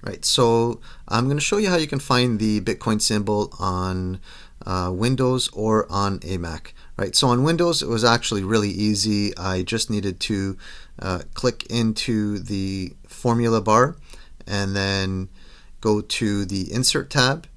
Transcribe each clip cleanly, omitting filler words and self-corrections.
Right, so I'm going to show you how you can find the Bitcoin symbol on Windows or on a Mac. Right, so on Windows it was actually really easy. I just needed to click into the formula bar and then go to the Insert tab,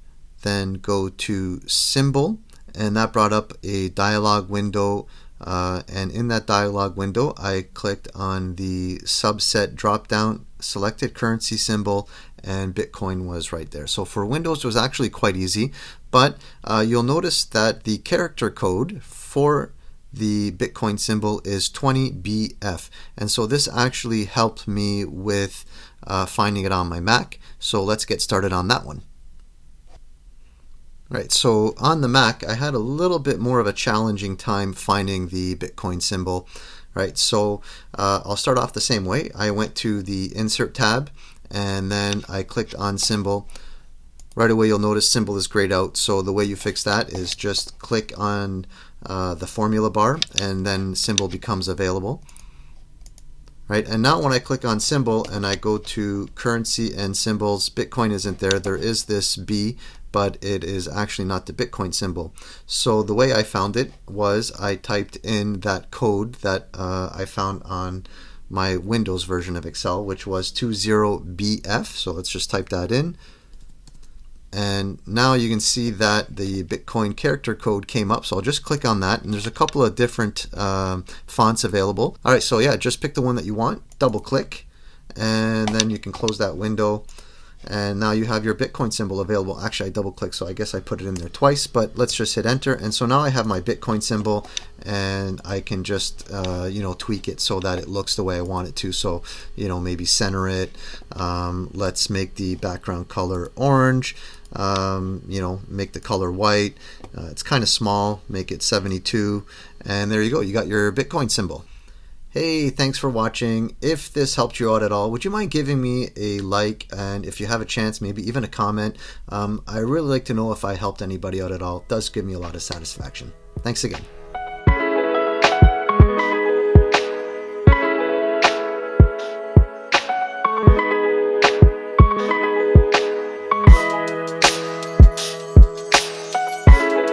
then go to Symbol, and that brought up a dialog window. And in that dialog window, I clicked on the subset drop-down, selected currency symbol, and Bitcoin was right there. So for Windows, it was actually quite easy, but you'll notice that the character code for the Bitcoin symbol is 20BF, and so this actually helped me with finding it on my Mac. So let's get started on that one. Right, so on the Mac, I had a little bit more of a challenging time finding the Bitcoin symbol. Right, so I'll start off the same way. I went to the Insert tab, and then I clicked on Symbol. Right away, you'll notice Symbol is grayed out. So the way you fix that is just click on the formula bar, and then Symbol becomes available. Right, and now when I click on Symbol and I go to Currency and Symbols, Bitcoin isn't there. There is this B, but it is actually not the Bitcoin symbol. So the way I found it was I typed in that code that I found on my Windows version of Excel, which was 20BF. So let's just type that in. And now you can see that the Bitcoin character code came up. So I'll just click on that, and there's a couple of different fonts available. All right, so yeah, just pick the one that you want, double click, and then you can close that window. And now you have your Bitcoin symbol available. Actually, I double clicked, so I guess I put it in there twice, but let's just hit enter. And so now I have my Bitcoin symbol, and I can just tweak it so that it looks the way I want it to. So maybe center it. Let's make the background color orange. Make the color white. It's kind of small. Make it 72, and there you go. You got your Bitcoin symbol. Hey, thanks for watching. If this helped you out at all, would you mind giving me a like, and if you have a chance, maybe even a comment? I really like to know if I helped anybody out at all. It does give me a lot of satisfaction. Thanks again.